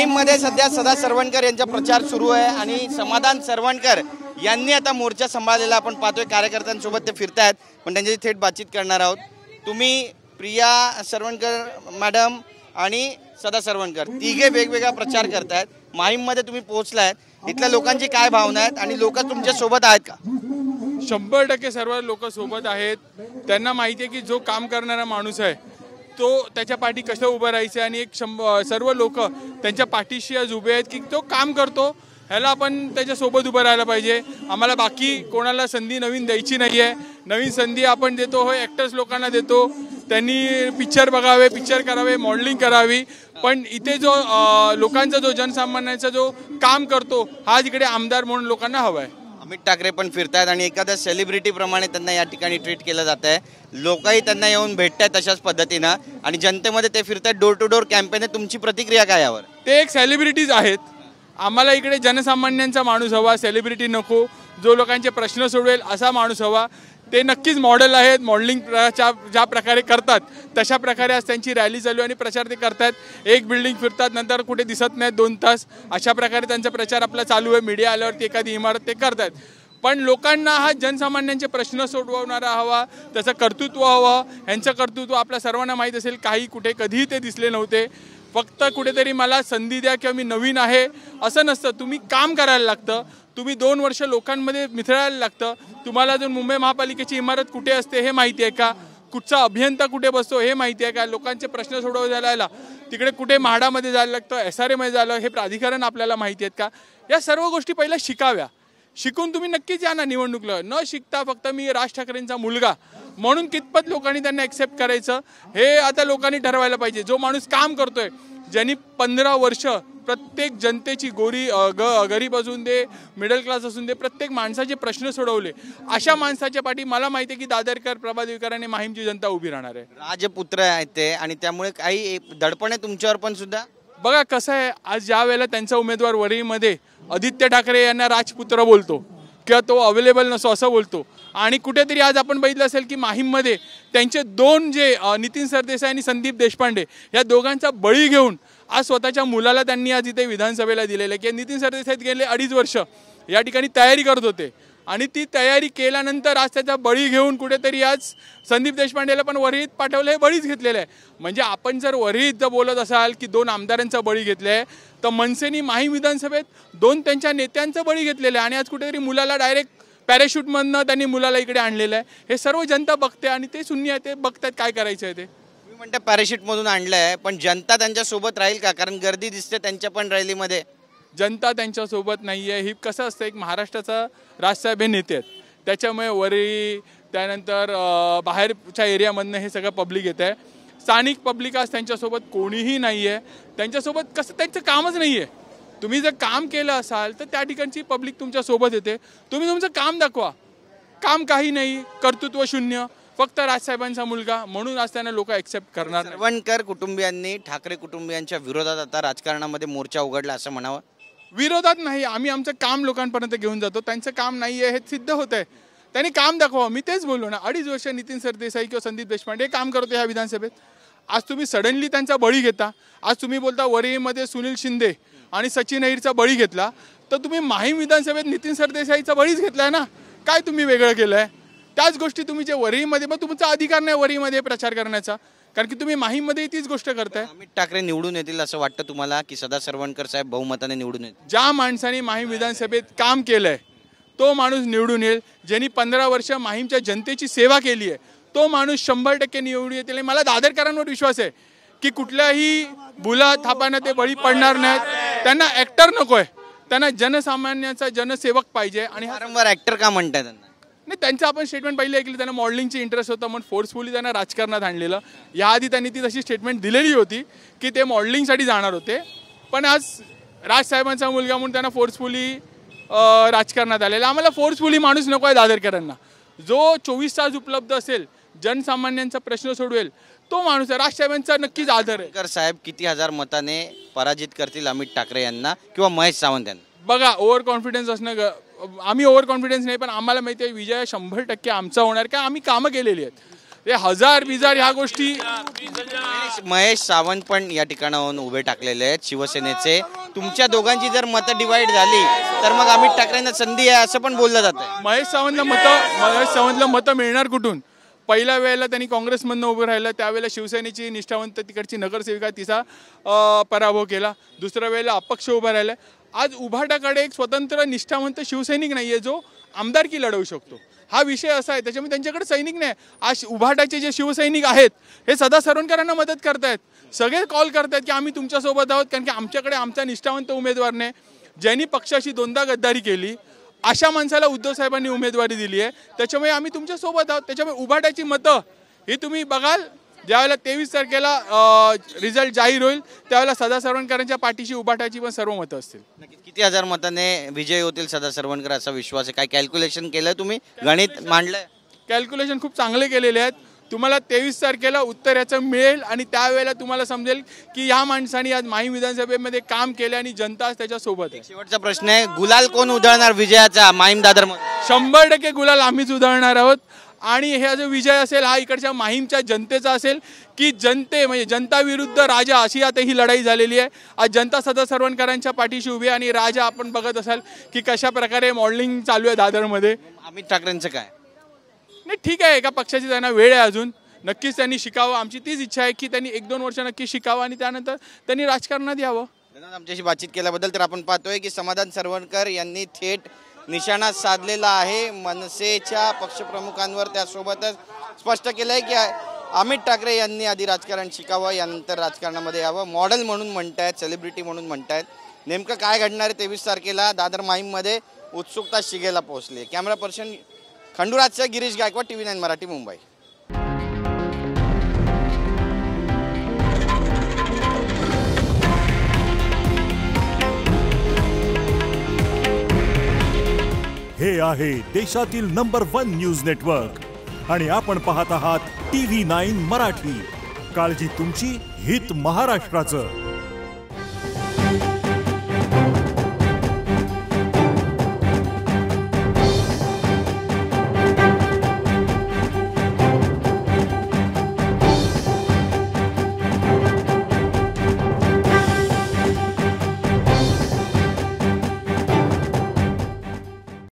माहीममध्ये सध्या सदा सरवणकर यांचा प्रचार सुरू आहे आणि समाधान सरवणकर यांनी आता मोर्चा सांभाळलेला आपण पाहतोय। कार्यकर्त्यांसोबत ते फिरतायत, पण त्यांची थेट बातचीत करणार आहोत। तुम्ही प्रिया सरवणकर मॅडम आणि सदा सरवणकर तिघे वेगवेगळा प्रचार करतायत। माहीममध्ये तुम्ही पोहोचलायत, इथल्या लोकांची काय भावना आहेत आणि लोक तुमच्या सोबत आहेत का? 100% सर्व लोक सोबत आहेत। त्यांना माहिती आहे की जो काम करणारा माणूस आहे तो त्याच्या पाठी कसं उभं राहायचं आणि एक सर्व लोक त्यांच्या पाठीशी आज उभे आहेत की तो काम करतो, ह्याला आपण त्याच्यासोबत उभं राहायला पाहिजे। आम्हाला बाकी कोणाला संधी नवीन द्यायची नाही आहे। नवीन संधी आपण देतो हो ॲक्टर्स लोकांना देतो, त्यांनी पिक्चर बघावे, पिक्चर करावे, मॉडेलिंग करावी, पण इथे जो लोकांचा जो जनसामान्यांचा जो काम करतो हा इकडे आमदार म्हणून लोकांना हवा आहे। अमित ठाकरे पण फिरतायत आणि एखाद्या सेलिब्रिटी प्रमाणे त्यांना या ठिकाणी ट्रीट केलं जात आहे। लोकही त्यांना येऊन भेटतायत तशाच पद्धतीनं आणि जनतेमध्ये ते फिरतायत, डोर टू डोर कॅम्पेन आहे। तुमची प्रतिक्रिया काय यावर? ते एक सेलिब्रिटीज आहेत, आम्हाला इकडे जनसामान्यांचा माणूस हवा, सेलिब्रिटी नको। जो लोकांचे प्रश्न सोडवेल असा माणूस हवा। ते नक्कीच मॉडेल आहेत, मॉडेलिंग ज्या प्रकारे करतात तशा प्रकारे आज त्यांची रॅली चालू आणि प्रचार ते करतात। एक बिल्डिंग फिरतात, नंतर कुठे दिसत नाहीत 2 तास, अशा प्रकारे त्यांचा प्रचार आपला चालू आहे। मीडिया आल्यावरती एखादी इमारत ते करतात, पण लोकांना हा जनसामान्यांचे प्रश्न सोडवणारा हवा, त्याचं कर्तृत्व हवं। ह्यांचं कर्तृत्व आपल्या सर्वांना माहीत असेल, काही कुठे कधीही ते दिसले नव्हते। फक्त कुठेतरी मला संधी द्या किंवा मी नवीन आहे असं नसतं, तुम्ही काम करायला लागतं, तुम्ही 2 वर्ष लोकांमध्ये मिसळायला लागतं। तुम्हाला जर मुंबई महापालिकेची इमारत कुठे असते हे माहिती आहे का? कुठचा अभियंता कुठे बसतो हे माहिती आहे का? लोकांचे प्रश्न सोडवायला तिकडे कुठे म्हाडामध्ये जायला लागतं, SRA झालं, हे प्राधिकरण आपल्याला माहिती आहेत का? या सर्व गोष्टी पहिल्या शिकाव्या। शिकून तुम्ही नक्कीच या ना निवडणुकीला, न शिकता फक्त मी राज ठाकरेंचा मुलगा म्हणून कितपत लोकांनी त्यांना ॲक्सेप्ट करायचं हे आता लोकांनी ठरवायला पाहिजे। जो माणूस काम करतोय, ज्यांनी 15 वर्ष प्रत्येक जनतेची गरीब असून दे, मिडल क्लास असून दे, प्रत्येक माणसाचे प्रश्न सोडवले, अशा माणसाच्या पाठी मला माहिती आहे की दादरकर, प्रभादेवीकर आणि माहीमची जनता उभी राहणार आहे। राजपुत्र आहेत ते आणि त्यामुळे काही दडपण आहे तुमच्यावर पण सुद्धा। बघा कसं आहे, आज ज्या वेळेला त्यांचा उमेदवार वरळीमध्ये आदित्य ठाकरे यांना राजपुत्र बोलतो किंवा तो अवेलेबल नसो असं बोलतो, आणि कुठेतरी आज आपण बघितलं असेल की माहीममध्ये त्यांचे 2 जे नितीन सरदेसाई आणि संदीप देशपांडे या दोघांचा बळी घेऊन आज स्वतःच्या मुलाला त्यांनी आज इथे विधानसभेला दिलेलं आहे की नितीन सरदेसाई गेले 2.5 वर्ष या ठिकाणी तयारी करत होते आणि ती तयारी केल्यानंतर आज त्याचा बळी घेऊन कुठेतरी आज संदीप देशपांडेला पण वरळीत पाठवलं, हे बळीच घेतलेलं आहे। म्हणजे आपण जर वरळीत जर बोलत असाल की 2 आमदारांचा बळी घेतला आहे, तर मनसेनी माहीम विधानसभेत 2 त्यांच्या नेत्यांचा बळी घेतलेला आहे आणि आज कुठेतरी मुलाला डायरेक्ट पॅराशूटमधनं त्यांनी मुलाला इकडे आणलेलं आहे। हे सर्व जनता बघते आणि ते शून्य आहे, ते बघतात काय करायचं आहे ते। तुम्ही म्हणता पॅराशूटमधून आणलं आहे, पण जनता त्यांच्यासोबत राहील का? कारण गर्दी दिसते त्यांच्या पण रॅलीमध्ये। जनता त्यांच्यासोबत नाही आहे। ही कसं असतं, एक महाराष्ट्राचा राजसाहेब हे नेते आहेत, त्याच्यामुळे वरळी त्यानंतर बाहेरच्या एरियामधनं हे सगळं पब्लिक येत आहे। स्थानिक पब्लिक आज त्यांच्यासोबत कोणीही नाही आहे, त्यांच्यासोबत कसं त्यांचं कामच नाही आहे। तुम्ही जर काम केलं असाल तर त्या ठिकाणची पब्लिक तुमच्यासोबत येते, तुम्ही तुमचं काम दाखवा। काम काही नाही, कर्तृत्व शून्य, फक्त राजसाहेबांचा मुलगा म्हणून आज त्यांना लोक ॲक्सेप्ट करणार। सरवणकर कुटुंबियांनी ठाकरे कुटुंबियांच्या विरोधात आता राजकारणामध्ये मोर्चा उघडला असं म्हणावं? विरोधात नाही, आम्ही आमचं काम लोकांपर्यंत घेऊन जातो। त्यांचं काम नाही आहे हे सिद्ध होत आहे, त्यांनी काम दाखवावं। मी तेच बोललो ना, 2.5 वर्ष नितीन सरदेसाई किंवा संदीप देशपांडे काम करतो ह्या विधानसभेत, आज तुम्ही सडनली त्यांचा बळी घेता। आज तुम्ही बोलता वरळीमध्ये सुनील शिंदे आणि सचिन अहिरचा बळी घेतला, तर तुम्ही माहीम विधानसभेत नितीन सरदेसाईचा बळीच घेतलाय ना, काय तुम्ही वेगळं केलं आहे? त्याच गोष्टी तुम्ही जे वरळीमध्ये, मग तुमचा अधिकार नाही वरळीमध्ये प्रचार करण्याचा, कारण की तुम्ही माहीममध्ये तीच गोष्ट करताय। अमित ठाकरे निवडून येतील असं वाटतं तुम्हाला की सदा सरवणकर साहेब बहुमताने निवडून येतील? ज्या माणसाने माहीम विधानसभेत काम केलंय तो माणूस निवडून येईल, ज्यांनी 15 वर्ष माहीमच्या जनतेची सेवा केली आहे तो माणूस 100% निवडून येतील। मला दादरकरांवर विश्वास आहे की कुठल्याही बुला थापांना ते बळी पडणार नाहीत। त्यांना ॲक्टर नको आहे, त्यांना जनसामान्याचा जनसेवक पाहिजे। आणि वारंवार ॲक्टर का म्हणताय त्यांना? नाही, त्यांचं आपण स्टेटमेंट पहिले ऐकली, त्यांना मॉडेलिंगची इंटरेस्ट होता म्हणून फोर्सफुली त्यांना राजकारणात आणलेलं। याआधी त्यांनी ती तशी स्टेटमेंट दिलेली होती की ते मॉडेलिंगसाठी जाणार होते, पण आज राजसाहेबांचा मुलगा म्हणून त्यांना फोर्सफुली राजकारणात आलेला। आम्हाला फोर्सफुली माणूस नको आहे दादरकरांना, जो 24 तास उपलब्ध असेल, जनसामान्यांचा प्रश्न सोडवेल तो माणूस आहे। राजसाहेबांचा नक्कीच आदर आहे। सरवणकर साहेब किती हजार मताने पराजित करतील अमित ठाकरे यांना किंवा महेश सावंत यांना? बघा, ओव्हर कॉन्फिडन्स असणं, आम्ही ओव्हर कॉन्फिडन्स नाही, पण आम्हाला माहिती आहे विजय 100% आमचा होणार, का आम्ही कामं केलेली आहेत। हे हजार बिजार ह्या गोष्टी. महेश सावंत पण या ठिकाणाहून उभे टाकलेले आहेत शिवसेनेचे. तुमच्या दोघांची जर मतं डिवाइड झाली तर मग अमित ठाकरेंना संधी आहे असं पण बोललं जातं. महेश सावंतला मतं मिळणार कुठून? पहिल्या वेळेला त्यांनी काँग्रेसमधनं उभं राहिलं, त्यावेळेला शिवसेनेची निष्ठावंत तिकडची नगरसेविका तिचा पराभव केला. दुसऱ्या वेळेला अपक्ष उभा राहिला. आज उभाटाकडे एक स्वतंत्र निष्ठावंत शिवसैनिक नाहीये जो आमदारकी लढवू शकतो. हा विषय असा आहे, त्याच्यामुळे त्यांच्याकडे सैनिक नाही. आज उभाटाचे जे शिवसैनिक आहेत हे सदा सरवणकरांना मदत करतायत. सगळे कॉल करतायत की आम्ही तुमच्यासोबत आहोत, कारण की आमच्याकडे आमचा निष्ठावंत उमेदवार नाही. ज्यांनी पक्षाशी 2दा गद्दारी केली अशा माणसाला उद्धव साहेबांनी उमेदवारी दिली आहे. त्याच्यामुळे आम्ही तुमच्यासोबत आहोत. त्याच्यामुळे उभाटाची मतं ही तुम्ही बघाल ज्यावेळेला 23 तारखेला रिझल्ट जाहीर होईल त्यावेळेला सदा सरवणकरांच्या पाठीशी उभाटाची पण सर्व मतं असतील. किती हजार मताने विजय होतील सदा सरवणकर असा विश्वास आहे? काय कॅल्क्युलेशन केलं तुम्ही? गणित मांडलंय? कॅल्क्युलेशन खूप चांगले केलेले आहेत. तुम्हाला 23 तारखेला उत्तर याचं मिळेल आणि त्यावेळेला तुम्हाला समजेल की या माणसाने आज माहीम विधानसभेमध्ये काम केले आणि जनता आज त्याच्यासोबत आहे. शेवटचा प्रश्न आहे, गुलाल कोण उधळणार विजयाचा माहीम दादरमध्ये? 100% गुलाल आम्हीच उधळणार आहोत. आणि हा जो विजय असेल हा इकडच्या माहीमच्या जनतेचा असेल की म्हणजे जनता विरुद्ध राजा अशी आता ही लढाई झालेली आहे. आज जनता सदा सरवणकरांच्या पाठीशी उभी आहे आणि राजा आपण बघत असाल की कशा प्रकारे मॉडेलिंग चालू आहे दादरमध्ये. अमित ठाकरेंचं काय? नाही ठीक आहे, एका पक्षाची त्यांना वेळ आहे अजून. नक्कीच त्यांनी शिकावं. आमची तीच इच्छा आहे की त्यांनी 1-2 वर्ष नक्की शिकावं आणि त्यानंतर त्यांनी राजकारणात यावं. आमच्याशी बातचीत केल्याबद्दल. तर आपण पाहतोय की समाधान सरवणकर यांनी थेट निशाणा साधलेला आहे मनसेच्या पक्षप्रमुखांवर. त्यासोबतच स्पष्ट केलंय की अमित ठाकरे यांनी आधी राजकारण शिकावं, यानंतर राजकारणामध्ये यावं. मॉडेल म्हणून म्हणतायत, सेलिब्रिटी म्हणून म्हणतायत. नेमकं काय घडणार आहे 23 तारखेला दादर माहीममध्ये? उत्सुकता शिगेला पोहोचली. कॅमेरा पर्सन खंडूराजचा गिरीश गायकवाड, TV9 मराठी, मुंबई. हे आहे देशातील नंबर 1 न्यूज नेटवर्क आणि आपण पाहत आहात TV9 मराठी. काळजी तुमची, हित महाराष्ट्राचं.